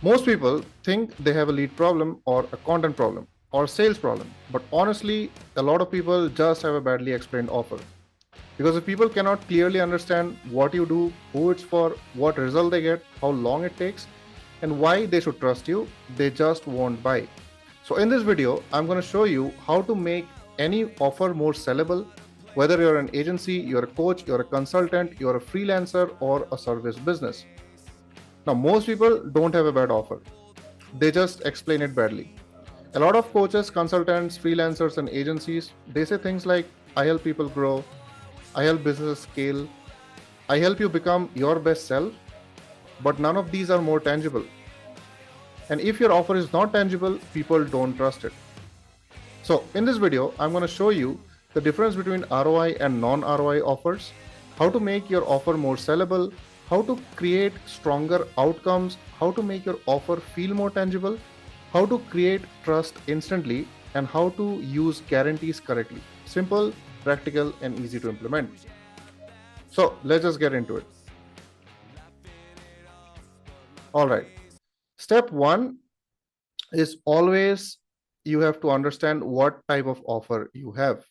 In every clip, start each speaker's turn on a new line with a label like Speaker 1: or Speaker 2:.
Speaker 1: Most people think they have a lead problem or a content problem or a sales problem, but honestly, a lot of people just have a badly explained offer. Because if people cannot clearly understand what you do, who it's for, what result they get, how long it takes, and why they should trust you, they just won't buy. So in this video, I'm going to show you how to make any offer more sellable, whether you're an agency, you're a coach, you're a consultant, you're a freelancer, or a service business. Now, most people don't have a bad offer. They just explain it badly. A lot of coaches, consultants, freelancers, and agencies, they say things like, I help people grow, I help businesses scale, I help you become your best self, but none of these are more tangible. And if your offer is not tangible, people don't trust it. So in this video, I'm going to show you the difference between ROI and non-ROI offers, how to make your offer more sellable, how to create stronger outcomes, how to make your offer feel more tangible, how to create trust instantly, and how to use guarantees correctly. Simple, practical, and easy to implement. So let's just get into it. All right. Step one is always you have to understand what type of offer you have.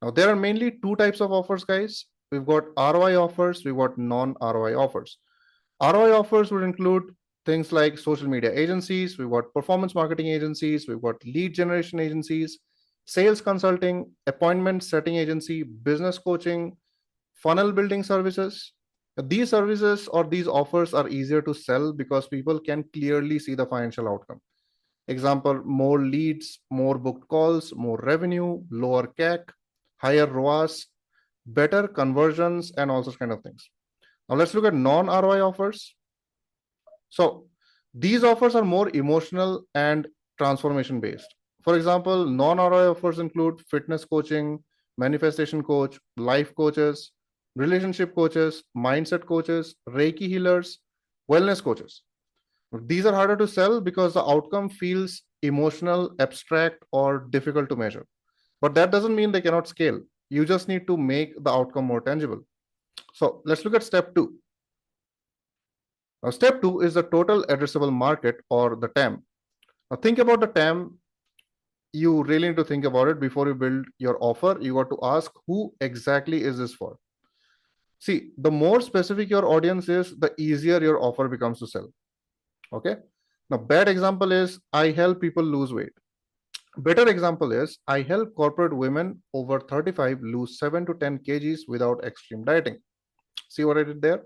Speaker 1: Now, there are mainly two types of offers, guys. We've got ROI offers, we've got non-ROI offers. ROI offers would include things like social media agencies, we've got performance marketing agencies, we've got lead generation agencies, sales consulting, appointment setting agency, business coaching, funnel building services. These services or these offers are easier to sell because people can clearly see the financial outcome. Example, more leads, more booked calls, more revenue, lower CAC, higher ROAS, better conversions, and all sorts kind of things. Now let's look at non-ROI offers. So these offers are more emotional and transformation based. For example, non-ROI offers include fitness coaching, manifestation coach, life coaches, relationship coaches, mindset coaches, Reiki healers, wellness coaches. These are harder to sell because the outcome feels emotional, abstract, or difficult to measure. But that doesn't mean they cannot scale. You just need to make the outcome more tangible. So let's look at step two. Now, step two is the total addressable market, or the TAM. Now, think about the TAM. You really need to think about it before you build your offer. You got to ask, who exactly is this for? See, the more specific your audience is, the easier your offer becomes to sell. Okay. Now, bad example is, I help people lose weight. Better example is, I help corporate women over 35 lose 7 to 10 kgs without extreme dieting. See what I did there?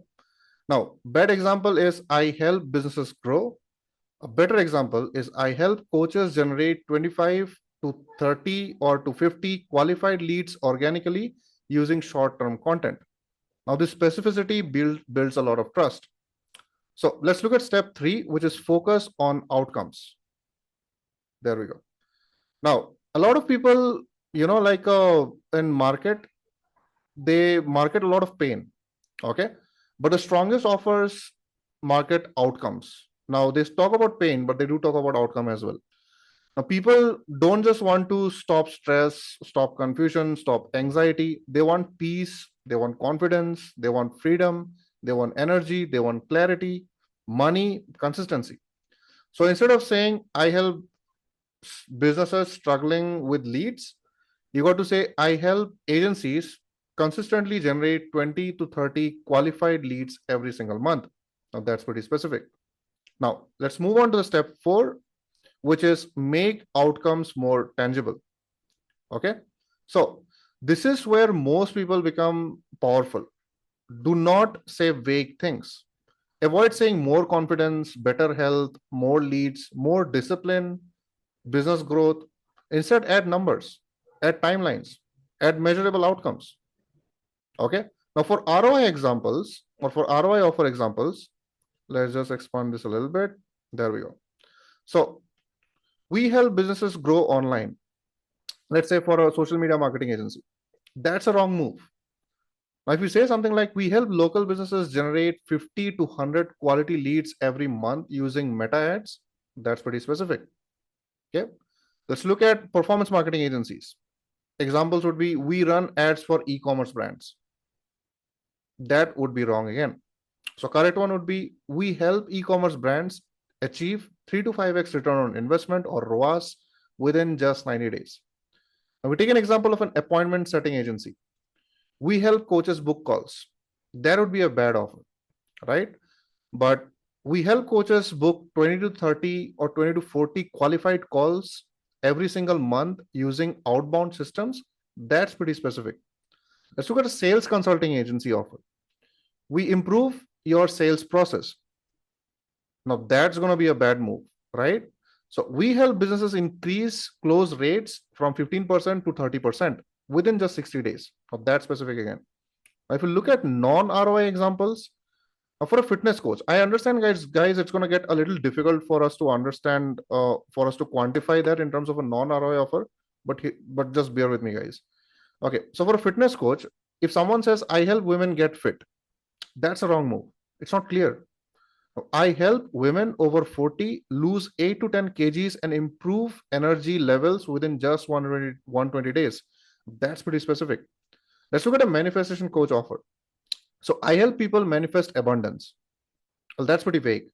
Speaker 1: Now, bad example is, I help businesses grow. A better example is, I help coaches generate 25 to 30 or to 50 qualified leads organically using short-term content. Now, this specificity builds a lot of trust. So let's look at step three, which is focus on outcomes. There we go. Now, a lot of people, like in market, they market a lot of pain. Okay. But the strongest offers market outcomes. Now, they talk about pain, but they do talk about outcome as well. Now, people don't just want to stop stress, stop confusion, stop anxiety. They want peace, they want confidence, they want freedom, they want energy, they want clarity, money, consistency. So instead of saying, I help businesses struggling with leads, you got to say, I help agencies consistently generate 20 to 30 qualified leads every single month. Now, that's pretty specific. Now, let's move on to the step four, which is make outcomes more tangible. Okay. So this is where most people become powerful. Do not say vague things. Avoid saying more confidence, better health, more leads, more discipline, business growth. Instead, add numbers, add timelines, add measurable outcomes. Okay. Now for ROI examples, or for ROI offer examples, let's just expand this a little bit. There we go. So we help businesses grow online. Let's say for a social media marketing agency. That's a wrong move. Now, if you say something like, we help local businesses generate 50 to 100 quality leads every month using meta ads, that's pretty specific. Okay. Let's look at performance marketing agencies. Examples would be, we run ads for e-commerce brands. That would be wrong again. So correct one would be, we help e-commerce brands achieve 3 to 5x return on investment or ROAS within just 90 days. Now we take an example of an appointment setting agency. We help coaches book calls. That would be a bad offer, right? But we help coaches book 20 to 30 or 20 to 40 qualified calls every single month using outbound systems. That's pretty specific. Let's look at a sales consulting agency offer. We improve your sales process. Now that's going to be a bad move, right? So we help businesses increase close rates from 15% to 30% within just 60 days. Now that's specific again. Now, if you look at non-ROI examples, for a fitness coach, I understand, guys, it's going to get a little difficult for us to understand, for us to quantify that in terms of a non-ROI offer. But just bear with me, guys. Okay, so for a fitness coach, if someone says I help women get fit, that's a wrong move. It's not clear. I help women over 40 lose 8 to 10 kgs and improve energy levels within just 120 days. That's pretty specific. Let's look at a manifestation coach offer. So I help people manifest abundance. Well, that's pretty vague,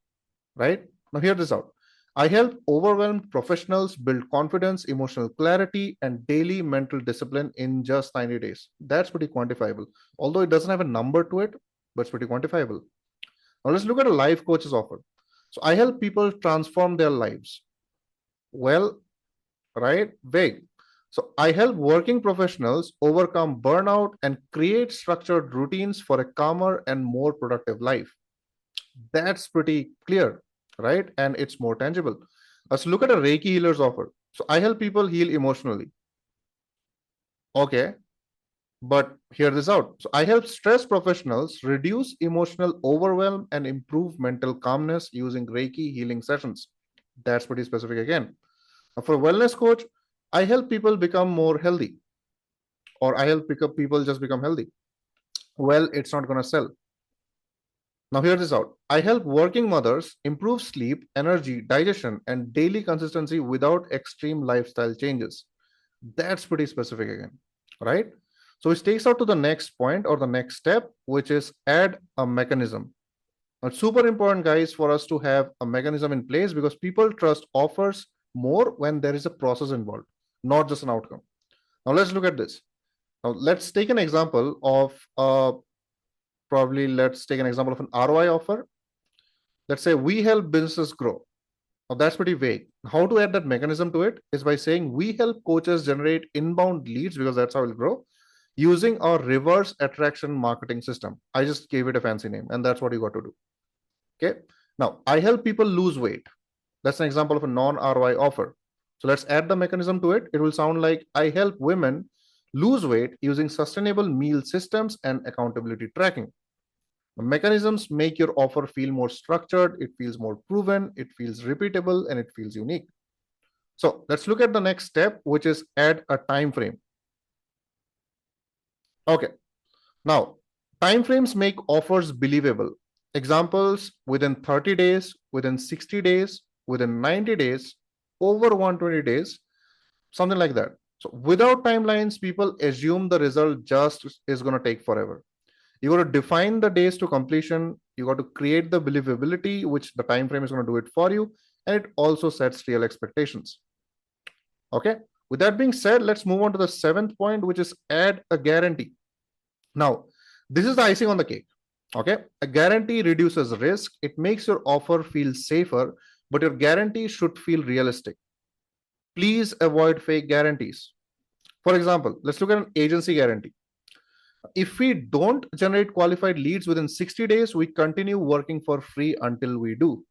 Speaker 1: right? Now hear this out. I help overwhelmed professionals build confidence, emotional clarity, and daily mental discipline in just 90 days. That's pretty quantifiable. Although it doesn't have a number to it, but it's pretty quantifiable. Now let's look at a life coach's offer. So I help people transform their lives. Well, right? Vague. So I help working professionals overcome burnout and create structured routines for a calmer and more productive life. That's pretty clear, right? And it's more tangible. Let's look at a Reiki healer's offer. So I help people heal emotionally. Okay, but hear this out. So I help stress professionals reduce emotional overwhelm and improve mental calmness using Reiki healing sessions. That's pretty specific again. Now, for a wellness coach, I help people become more healthy, or I help people just become healthy. Well, it's not going to sell. Now, hear this out. I help working mothers improve sleep, energy, digestion, and daily consistency without extreme lifestyle changes. That's pretty specific again, right? So it takes out to the next point or the next step, which is add a mechanism. It's super important, guys, for us to have a mechanism in place because people trust offers more when there is a process involved, not just an outcome. Now let's look at this. Now let's take an example of let's take an example of an ROI offer. Let's say we help businesses grow. Now that's pretty vague. How to add that mechanism to it is by saying we help coaches generate inbound leads because that's how it'll grow using our reverse attraction marketing system. I just gave it a fancy name and that's what you got to do. Okay. Now I help people lose weight. That's an example of a non-ROI offer. So let's add the mechanism to it. It will sound like I help women lose weight using sustainable meal systems and accountability tracking. The mechanisms make your offer feel more structured, it feels more proven, it feels repeatable, and it feels unique. So let's look at the next step, which is add a time frame. Okay. Now, time frames make offers believable. Examples within 30 days, within 60 days, within 90 days, over 120 days, something like that. So without timelines, people assume the result just is going to take forever. You got to define the days to completion. You got to create the believability, which the time frame is going to do it for you. And it also sets real expectations. Okay. With that being said, let's move on to the seventh point, which is add a guarantee. Now, this is the icing on the cake. Okay. A guarantee reduces risk. It makes your offer feel safer, but your guarantee should feel realistic. Please avoid fake guarantees. For example, let's look at an agency guarantee. If we don't generate qualified leads within 60 days, we continue working for free until we do.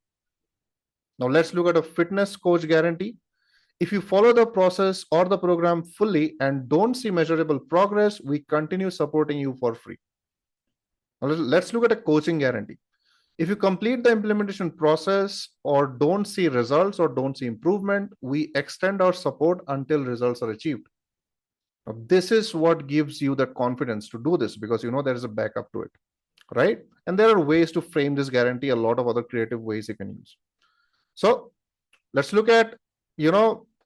Speaker 1: Now let's look at a fitness coach guarantee. If you follow the process or the program fully and don't see measurable progress, we continue supporting you for free. Now let's look at a coaching guarantee. If you complete the implementation process or don't see results or don't see improvement, we extend our support until results are achieved. Now, this is what gives you that confidence to do this because you know there is a backup to it, right? And there are ways to frame this guarantee, a lot of other creative ways you can use. So let's look at,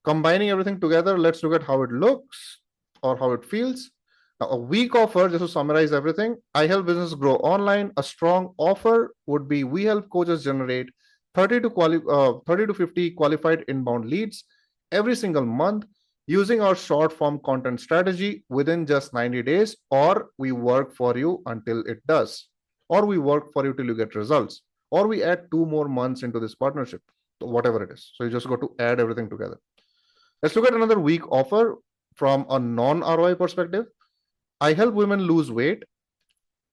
Speaker 1: combining everything together. Let's look at how it looks or how it feels. Now, a weak offer, just to summarize everything, I help business grow online. A strong offer would be we help coaches generate 30 to 50 qualified inbound leads every single month using our short form content strategy within just 90 days, or we work for you until it does, or we work for you till you get results, or we add 2 more months into this partnership, whatever it is. So you just got to add everything together. Let's look at another weak offer from a non-ROI perspective. I help women lose weight.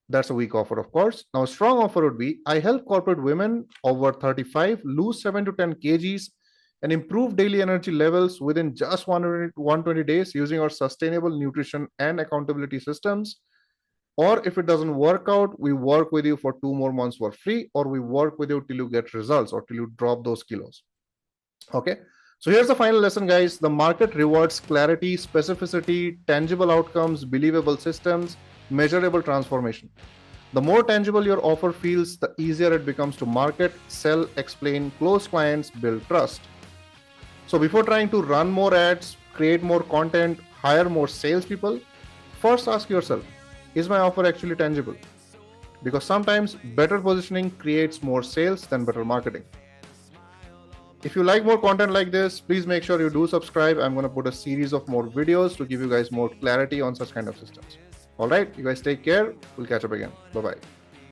Speaker 1: That's a weak offer, of course. Now, a strong offer would be I help corporate women over 35 lose 7 to 10 kgs and improve daily energy levels within just 120 days using our sustainable nutrition and accountability systems. Or if it doesn't work out, we work with you for 2 more months for free, or we work with you till you get results or till you drop those kilos. Okay. So here's the final lesson, guys. The market rewards clarity, specificity, tangible outcomes, believable systems, measurable transformation. The more tangible your offer feels, the easier it becomes to market, sell, explain, close clients, build trust. So before trying to run more ads, create more content, hire more salespeople, first ask yourself, is my offer actually tangible? Because sometimes better positioning creates more sales than better marketing. If you like more content like this, please make sure you do subscribe. I'm going to put a series of more videos to give you guys more clarity on such kind of systems. All right, you guys take care. We'll catch up again. Bye-bye.